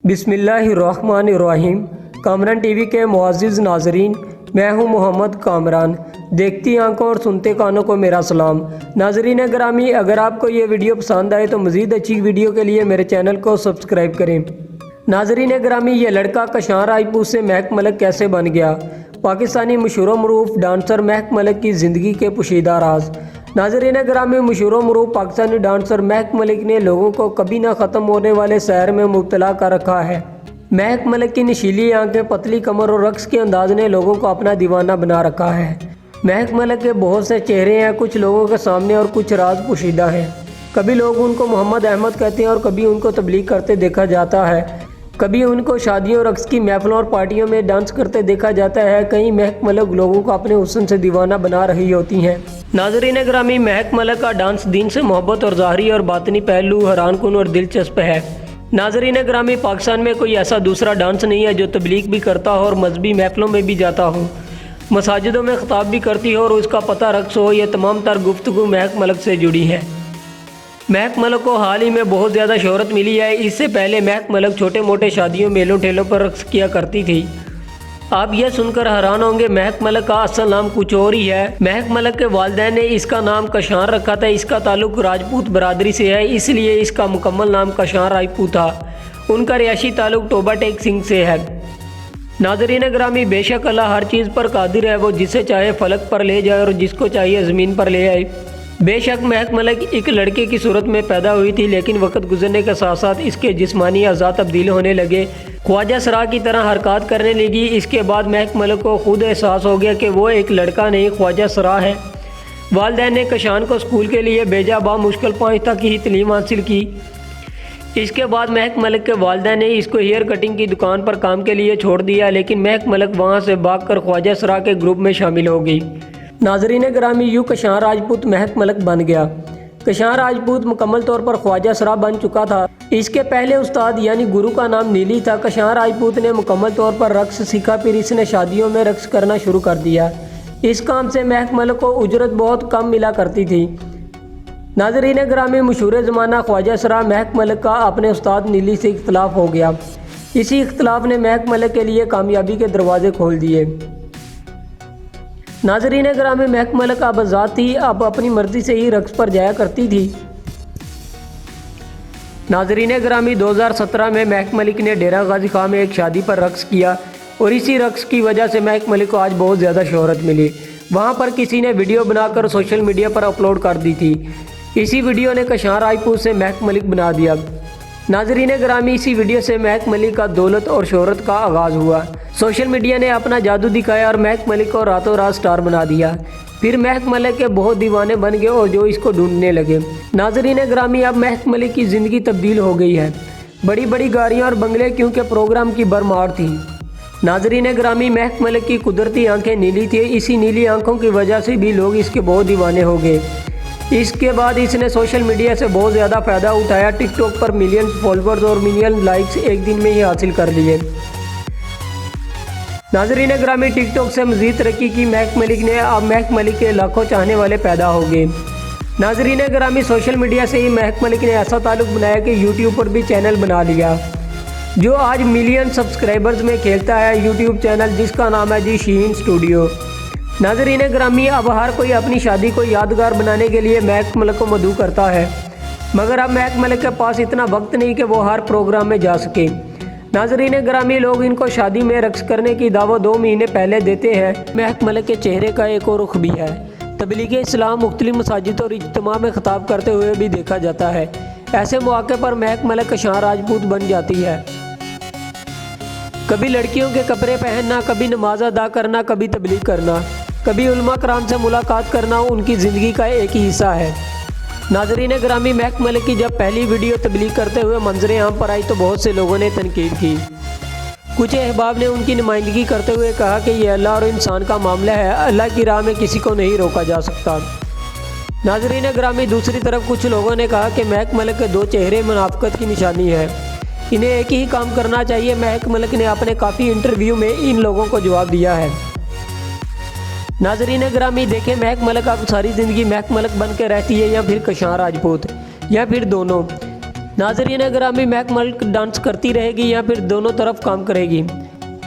बिस्मिल्लाहिर्रहमानिर्रहीम। कामरान टीवी के मुअज़्ज़िज़ नाज़रीन, मैं हूं मोहम्मद कामरान। देखती आंखों और सुनते कानों को मेरा सलाम। नाज़रीन ग्रामी, अगर आपको ये वीडियो पसंद आए तो मज़ीद अच्छी वीडियो के लिए मेरे चैनल को सब्सक्राइब करें। नाज़रीन ग्रामी, ये लड़का कशान राजपूत से महक मलिक कैसे बन गया? पाकिस्तानी मशहूर मरूफ डांसर महक मलिक की ज़िंदगी के पोशीदा राज। नाज़रीन ग्रामी, मशहूर मरूफ पाकिस्तानी डांसर महक मलिक ने लोगों को कभी ना ख़त्म होने वाले सैर में मुब्तला कर रखा है। महक मलिक की नशीली आंखें, पतली कमर और रक्स के अंदाज ने लोगों को अपना दीवाना बना रखा है। महक मलिक के बहुत से चेहरे हैं, कुछ लोगों के सामने और कुछ राज पोशीदा हैं। कभी लोग उनको मोहम्मद अहमद कहते हैं और कभी उनको तबलीग करते देखा जाता है। कभी उनको शादियों, रक्स की महफिलों और पार्टियों में डांस करते देखा जाता है। कहीं महक मलिक लोगों को अपने हुस्न से दीवाना बना रही होती हैं। नाज़रीन ग्रामी, महक मलिक का डांस दीन से मोहब्बत और ज़ाहरी और बातनी पहलू हैरानकुन और दिलचस्प है। नाज़रीन ग्रामी, पाकिस्तान में कोई ऐसा दूसरा डांस नहीं है जो तबलीग भी करता हो और मजहबी महफिलों में भी जाता हो, मसाजिदों में खिताब भी करती हो और उसका पता रक्स हो। ये तमाम तर गुफ्तगू महक मलिक से जुड़ी है। महक मलिक को हाल ही में बहुत ज़्यादा शोहरत मिली है। इससे पहले महक मलिक छोटे मोटे शादियों, मेलों ठेलों पर रक्स किया करती थी। आप यह सुनकर हैरान होंगे, महक मलिक का असल नाम कुछ और ही है। महक मलिक के वालिदैन ने इसका नाम कशान रखा था। इसका ताल्लुक राजपूत बरादरी से है, इसलिए इसका मुकम्मल नाम कशान राजपूत था। उनका रिहायशी ताल्लुक टोबा टेक सिंह से है। नाज़रीन ग्रामी, बेशक अल्लाह हर चीज़ पर कादिर है। वो जिसे चाहे फलक पर ले जाए और जिसको चाहिए ज़मीन पर ले आए। बेशक महक मलिक एक लड़के की सूरत में पैदा हुई थी, लेकिन वक्त गुजरने के साथ साथ इसके जिस्मानी अज़ा तब्दील होने लगे, ख्वाजा सरा की तरह हरकत करने लगी। इसके बाद महक मलिक को खुद एहसास हो गया कि वो एक लड़का नहीं, ख्वाजा सरा है। वालिदैन ने कशान को स्कूल के लिए भेजा। मुश्किल 5 तक ही तलीम हासिल की। इसके बाद महक मलिक के वालिदैन ने इसको हेयर कटिंग की दुकान पर काम के लिए छोड़ दिया, लेकिन महक मलिक वहाँ से भागकर ख्वाजा सरा के ग्रुप में शामिल हो गई। नाज़रीन ग्रामी, यूँ कशान राजपूत महक मलिक बन गया। कशान राजपूत मुकम्मल तौर पर ख्वाजा सरा बन चुका था। इसके पहले उस्ताद यानी गुरु का नाम नीली था। कशान राजपूत ने मुकम्मल तौर पर रक्स सीखा, फिर इसने शादियों में रक्स करना शुरू कर दिया। इस काम से महक मलिक को उजरत बहुत कम मिला करती थी। नाज़रीन ग्रामी, मशहूर ज़माना ख्वाजा सरा महक मलिक का अपने उस्ताद नीली से इख्तलाफ हो गया। इसी इख्तलाफ ने महक मलिक के लिए कामयाबी के दरवाजे खोल दिए। नाज़रीन ग्रामी, महक मलिक अब आज़ाद थी, अब अपनी मर्ज़ी से ही रक्स पर जाया करती थी। नाज़रीन ग्रामी, 2017 में महक मलिक ने डेरा गाजी खां में एक शादी पर रक्स किया और इसी रक्स की वजह से महक मलिक को आज बहुत ज़्यादा शोहरत मिली। वहाँ पर किसी ने वीडियो बनाकर सोशल मीडिया पर अपलोड कर दी थी। इसी वीडियो ने कशान राजपूत से महक मलिक बना दिया। नाज़रीन ग्रामी, इसी वीडियो से महक मलिक का दौलत और शोहरत का आगाज़ हुआ। सोशल मीडिया ने अपना जादू दिखाया और महक मलिक को रातों रात स्टार बना दिया। फिर महक मलिक के बहुत दीवाने बन गए और जो इसको ढूंढने लगे। नाज़रीन ग्रामी, अब महक मलिक की ज़िंदगी तब्दील हो गई है। बड़ी बड़ी गाड़ियाँ और बंगले क्योंकि प्रोग्राम की भरमार थी। नाज़रीन ग्रामी, महक मलिक की कुदरती आंखें नीली थी। इसी नीली आंखों की वजह से भी लोग इसके बहुत दीवाने हो गए। इसके बाद इसने सोशल मीडिया से बहुत ज़्यादा फ़ायदा उठाया। टिकटॉक पर मिलियन फॉलोअर्स और मिलियन लाइक्स एक दिन में ही हासिल कर लिए। नाज़रीन ग्रामी, टिकटॉक से मज़ीद तरक्की की महक मलिक ने। अब महक मलिक के लाखों चाहने वाले पैदा हो गए। नाज़रीन ग्रामी, सोशल मीडिया से ही महक मलिक ने ऐसा ताल्लुक़ बनाया कि यूट्यूब पर भी चैनल बना लिया, जो आज मिलियन सब्सक्राइबर्स में खेलता है। यूट्यूब चैनल जिसका नाम है जी शीन स्टूडियो। नाज़रीन ग्रामी, अब हर कोई अपनी शादी को यादगार बनाने के लिए महक मलिक को मदऊ करता है, मगर अब महक मलिक के पास इतना वक्त नहीं कि वो हर प्रोग्राम में जा सके। नाज़रीन ग्रामी, लोग इनको शादी में रक्स करने की दावत 2 महीने पहले देते हैं। महक मलिक के चेहरे का एक और रुख भी है। तबलीग इस्लाम मुख्तलिफ मसाजिद और इज्तिमा में खिताब करते हुए भी देखा जाता है। ऐसे मौके पर महक मलिक कशान राजपूत बन जाती है। कभी लड़कियों के कपड़े पहनना, कभी नमाज अदा करना, कभी तबलीग करना, कभी उलमा कराम से मुलाकात करना उनकी ज़िंदगी का एक ही हिस्सा है। नाज़रीन ग्रामी, महक मलिक की जब पहली वीडियो तबलीग करते हुए मंजरें आम पर आई तो बहुत से लोगों ने तनकीद की। कुछ अहबाब ने उनकी नुमाइंदगी करते हुए कहा कि यह अल्लाह और इंसान का मामला है, अल्लाह की राह में किसी को नहीं रोका जा सकता। नाज़रीन ग्रामी, दूसरी तरफ कुछ लोगों ने कहा कि महक मलिक के 2 चेहरे मुनाफिकत की निशानी है, इन्हें एक ही काम करना चाहिए। महक मलिक ने अपने काफ़ी इंटरव्यू में इन लोगों को जवाब दिया है। नाज़रीन ग्रामी, देखें महक मलिक अब सारी ज़िंदगी महक मलिक बन के रहती है या फिर कशान राजपूत, या फिर दोनों। नाज़रीन ग्रामी महक मलिक डांस करती रहेगी या फिर दोनों तरफ काम करेगी।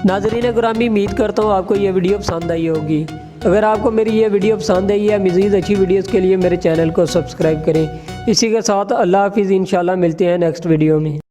नाज़रीन ग्रामी उम्मीद करता हूँ आपको ये वीडियो पसंद आई होगी। अगर आपको मेरी ये वीडियो पसंद आई है मज़ीद अच्छी वीडियोस के लिए मेरे चैनल को सब्सक्राइब करें। इसी के साथ अल्लाह हाफिज़, इंशाल्लाह मिलते हैं नेक्स्ट वीडियो में।